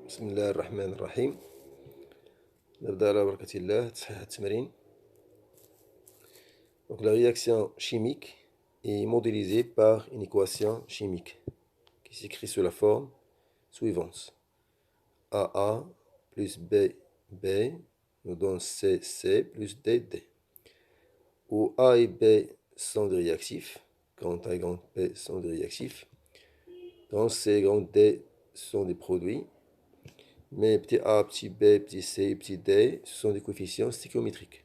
بسم الله الرحمن الرحيم. نبدأ على بركة الله تصحيح التمرين. Donc la réaction chimique est modélisée par une équation chimique qui s'écrit sous la forme suivante. AA plus BB nous donne CC plus DD. Où A et B sont des réactifs, grand A et grand B sont des réactifs, grand C et grand D sont des produits, mais petit a, petit b, petit c et petit d, ce sont des coefficients stéchiométriques.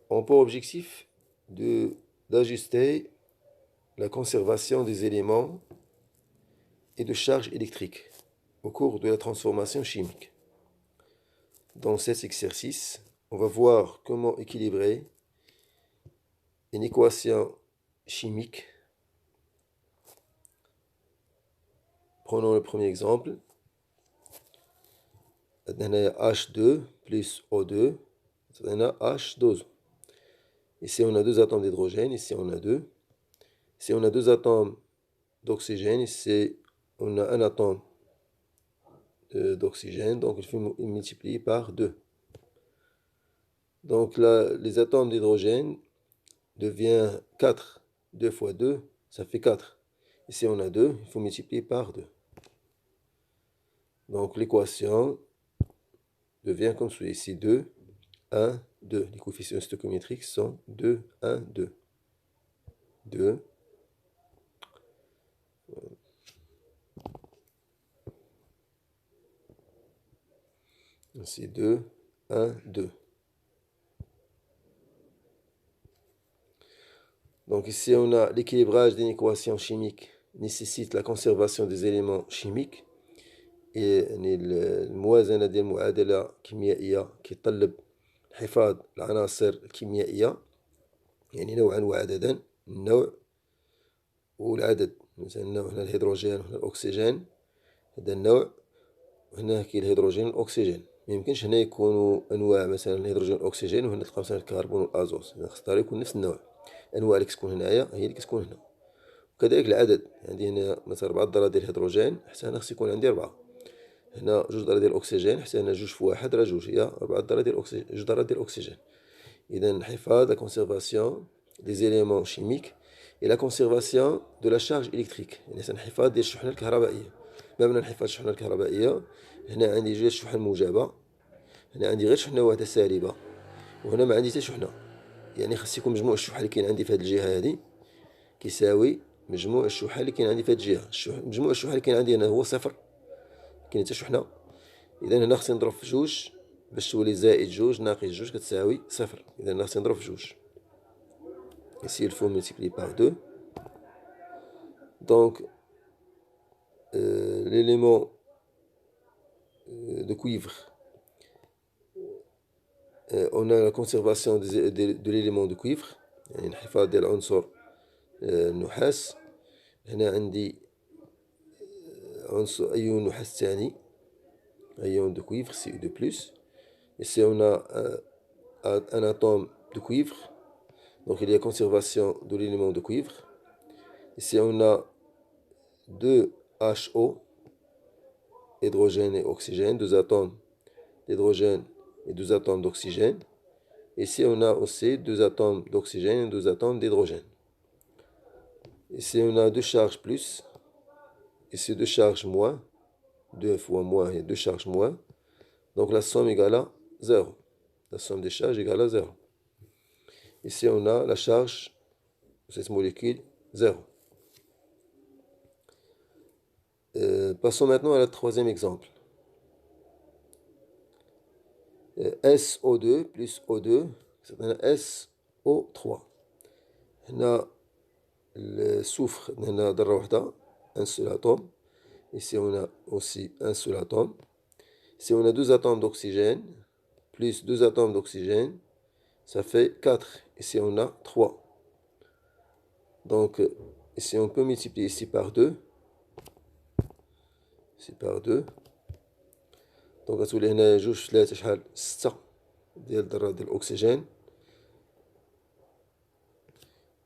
On pour objectif d'ajuster la conservation des éléments et de charges électriques au cours de la transformation chimique. Dans cet exercice, on va voir comment équilibrer une équation chimique. Prenons le premier exemple. H2 plus O2, ça donne H2O. Ici, on a deux atomes d'hydrogène, ici, on a deux. Ici, on a deux atomes d'oxygène, ici, on a un atome d'oxygène, donc il faut multiplier par 2. Donc là, les atomes d'hydrogène deviennent 4. 2 fois 2, ça fait 4. Ici, on a 2, il faut multiplier par 2. Donc l'équation devient comme celui ici 2, 1, 2. Les coefficients stoichiométriques sont 2, 1, 2. 2. C'est 2, 1, 2. Donc ici, on a l'équilibrage d'une équation chimique nécessite la conservation des éléments chimiques. الموازنة ديال المعادلة الكيميائية كيطلب حفاظ العناصر الكيميائية، يعني نوعا وعددا، النوع والعدد. مثلا النوع هنا الهيدروجين وهنا الأكسجين، هذا النوع، وهنا كاين الهيدروجين والأكسجين. ميمكنش هنا يكونوا أنواع مثلا الهيدروجين والأكسجين وهنا تلقاو مثلا الكربون والأزوت، خاص يكون نفس النوع. الأنواع اللي كتكون هنايا هي اللي كتكون هنا. وكذلك العدد، عندي هنا مثلا 4 ذرات ديال الهيدروجين، حتى هنا خص يكون عندي 4. هنا 2 ذرات ديال الأكسجين، حتى هنا 2 في 1 راه 2، هي 4 ذرات ديال الأكسجين، 2 ذرات ديال الأكسجين. إذا الحفاظ، la conservation des éléments chimiques et la conservation de la charge électrique، يعني الحفاظ ديال الشحنة الكهربائية. ما معنى الحفاظ الشحنة الكهربائية؟ هنا عندي جوج الشحن الموجبة، هنا عندي غير شحنة واحدة سالبة، وهنا ما عندي حتى شحنة. يعني خاص يكون مجموع الشحن اللي كاين عندي في هذه الجهة هذه كيساوي مجموع الشحن اللي كاين عندي في هذه الجهة. مجموع الشحن اللي كاين عندي هنا هو صفر، كاين حتى شحنة. إذا هنا خصني نضرب في جوج باش تولي زائد جوج ناقص جوج كتساوي صفر. إذا هنا خصني نضرب في جوج. Ici, il faut multiplier par 2. Donc, l'élément de cuivre, on a la conservation de l'élément de cuivre، يعني الحفاظ ديال عنصر النحاس. هنا عندي عنصر أيون نحاس ثاني، أيون de cuivre Cu2+. Ici, on a un atome de cuivre, donc il y a conservation de l'élément de cuivre. Ici, on a 2 HO, hydrogène et oxygène, 2 atomes d'hydrogène et 2 atomes d'oxygène. Ici, on a aussi 2 atomes d'oxygène et 2 atomes d'hydrogène. Ici, on a 2 charges plus. Ici, 2 charges moins. 2 fois moins et 2 charges moins. Donc, la somme égale à 0. La somme des charges égale à 0. Ici, on a la charge de cette molécule 0. Passons maintenant à le troisième exemple. SO2 plus O2, c'est un SO3. هنا السوفر هنا ذرة واحدة، un seul atome. Ici on a aussi un seul atome. Ici on a 2 atomes d'oxygène plus 2 atomes d'oxygène, ça fait 4. Ici on a 3. Donc ici on peut multiplier ici par 2. Ici par 2. دونك غتولي هنا 2 في 3 شحال 6 ديال الذرات ديال الأكسجين،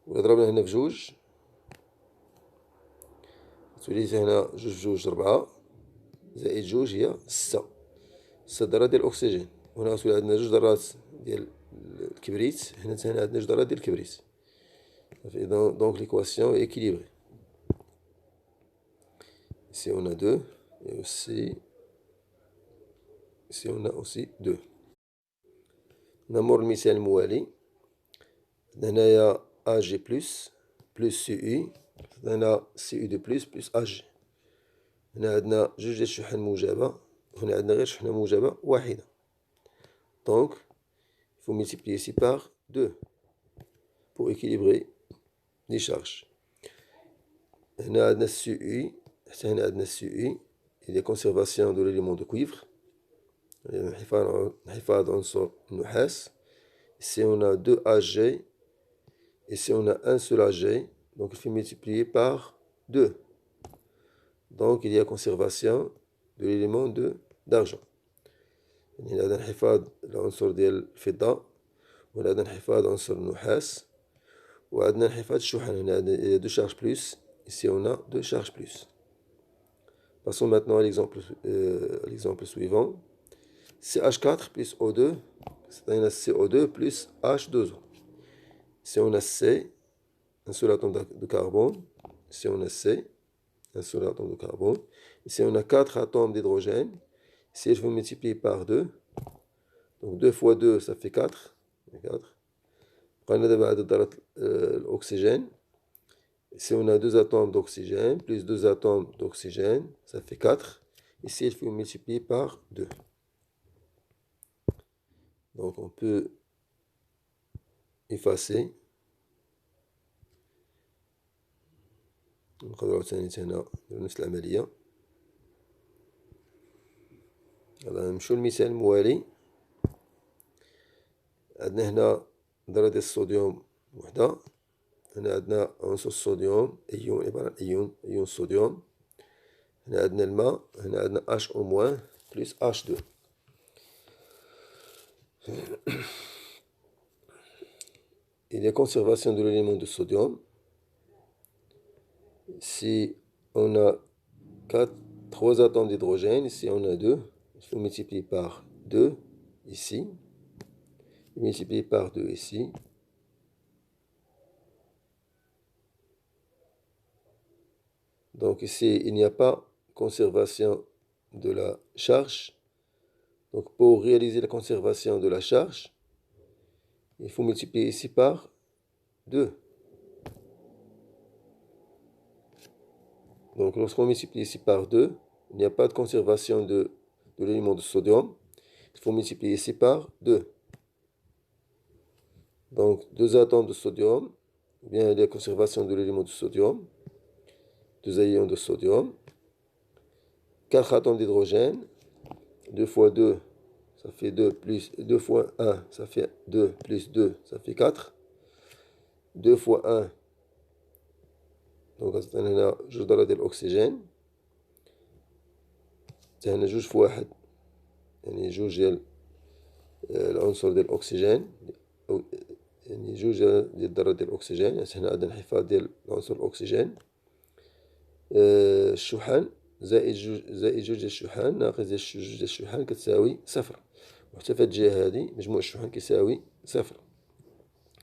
وإلا ضربنا هنا في 2 تولي هنا جوج بجوج 4 زائد جوج هي 6. 6 ذرات ديال الأكسجين. وهنا تولي عندنا جوج ذرات ديال الكبريت. هنا تاني عندنا جوج ذرات ديال الكبريت. Donc l'équation est équilibrée. Ici on a 2 et aussi ici on a aussi 2. نمر المثال الموالي. هنايا AG plus CU. هنا CU2 plus AG. هنا عندنا جوج ديال الشحن موجبة. هنا عندنا غير شحنة موجبة واحدة. Donc il faut multiplier ici par 2 pour équilibrer les charges. هنا عندنا CU. حتى هنا عندنا CU. Il y a conservation de l'élément de cuivre. انحفاظ عنصر النحاس. Ici on a 2 AG. Ici on a un seul AG. Donc il faut multiplier par 2. Donc il y a conservation de l'élément d'argent. يعني هذا انحفاظ العنصر ديال الفضة. وهذا انحفاظ عنصر النحاس. وعندنا انحفاظ الشحن. هنا عندنا 2 charges plus. Ici on a 2 charges plus. Passons maintenant à l'exemple suivant. CH4 plus O2, c'est-à-dire CO2 plus H2O. Ici on a C, un seul atome de carbone. Ici on a C, un seul atome de carbone. Ici on a 4 atomes d'hydrogène. Ici il faut multiplier par 2. Donc 2 fois 2 ça fait 4. Prenez d'abord l'oxygène. Ici on a 2 atomes d'oxygène plus 2 atomes d'oxygène, ça fait 4. Ici il faut multiplier par 2. Donc on peut effacer. نقدروا ثاني هنا نفس العملية. يلا نمشيو للمثال الموالي. عندنا هنا ذرة ديال الصوديوم وحدة. هنا عندنا عنصر الصوديوم أيون، عبارة عن أيون الصوديوم. هنا عندنا الماء. هنا عندنا HO- plus H2. Il y a conservation de l'élément de sodium. Si on a 3 atomes d'hydrogène, ici on a 2, il faut multiplier par 2 ici, multiplier par 2 ici. Donc ici, il n'y a pas conservation de la charge. Donc pour réaliser la conservation de la charge, il faut multiplier ici par 2. Donc lorsqu'on multiplie ici par 2, il n'y a pas de conservation de l'élément de sodium. Il faut multiplier ici par 2. Donc 2 atomes de sodium, bien il y a conservation de l'élément de sodium, 2 ions de sodium, 4 atomes d'hydrogène, 2 fois 2, ça fait 2, plus 2 fois 1, ça fait 2, plus 2, ça fait 4. 2 fois 1, donc هنا جوج ذرات ديال الأكسجين. هنا جوج في واحد، يعني جوج ديال العنصر ديال الأكسجين، يعني جوج ديال الذرات ديال الأكسجين. يعني هنا عندنا انحفاظ ديال عنصر الأكسجين. الشحن زائد جوج ديال الشحن ناقص جوج ديال الشحن كتساوي صفر. وحتى في هاد الجهة هادي مجموع الشحن كيساوي صفر.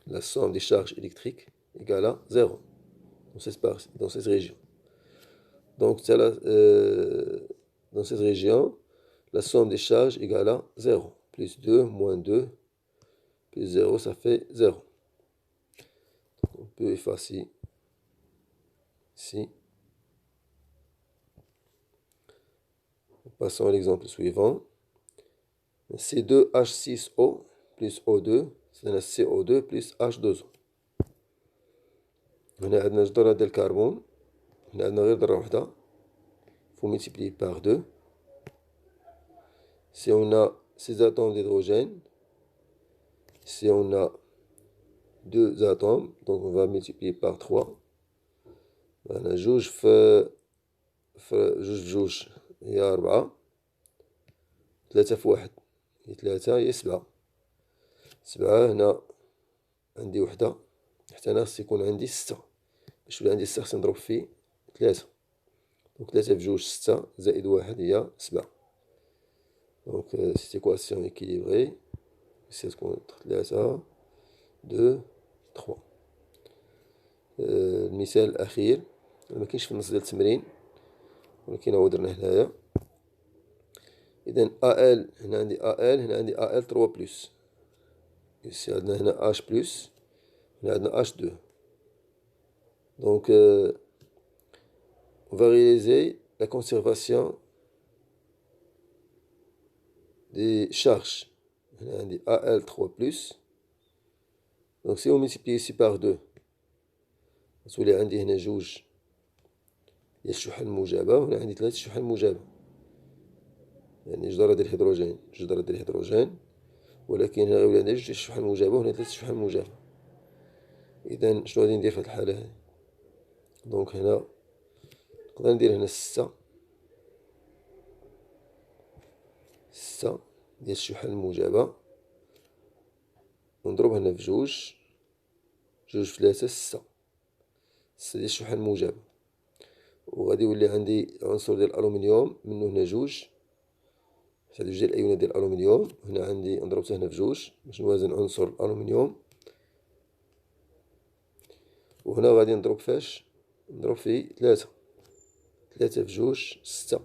La somme des charges électriques égale à 0 dans cette région. Donc dans cette région, la somme des charges égale à 0. Plus 2, moins 2, plus 0, ça fait 0. Donc on peut effacer ici. Passons à l'exemple suivant. C2H6O plus O2, c'est CO2 plus H2O. هنا عندنا جوج ذرات ديال الكربون. هنا عندنا غير ذرة وحدة. Il faut multiplier par 2. Si on a 6 atomes d'hydrogène, si on a 2 atomes, donc on va multiplier par 3. هنا جوج في جوج بجوج هي 4. 3 في 1 هي 3 هي 7. 7 هنا عندي وحدة. حتى هنا خص يكون عندي 6. باش يولي عندي 6 خصني نضرب في 3. دونك 3 في 2 6 زائد 1 هي 7. دونك سيت إيكواسيون إكيليبغي ستكون 3 2 3. المثال الأخير مكاينش في النص ديال التمرين ولكن هو درناه هنايا. إذا AL هنا عندي AL هنا عندي AL 3 بلس. إيسي عندنا هنا H بلس هنا عندنا H2. دونك on va réaliser la conservation des charges. هنا عندي AL 3 بلس. دونك سي on multiplie ici par 2 غتولي عندي هنا جوج ديال الشحن الموجبة وهنا عندي 3 شحن موجبة، يعني جدرة ديال الهيدروجين جدرة ديال الهيدروجين، ولكن هنا غيولي عندي جوج ديال الشحن الموجبة وهنا 3 شحن موجبة. إذا شنو غادي ندير في هاد الحالة هادي؟ دونك هنا نقدر ندير هنا 6 ديال الشحن الموجبة ونضرب هنا في جوج في 3 6 ديال الشحن الموجبة، وغادي يولي عندي عنصر ديال الألومنيوم منه هنا جوج، هاد جوج ديال الأيونات ديال الألومنيوم هنا عندي نضرب هنا في جوج باش نوازن عنصر الألومنيوم، وهنا غادي نضرب فاش نضرب في 3 في جوج 6.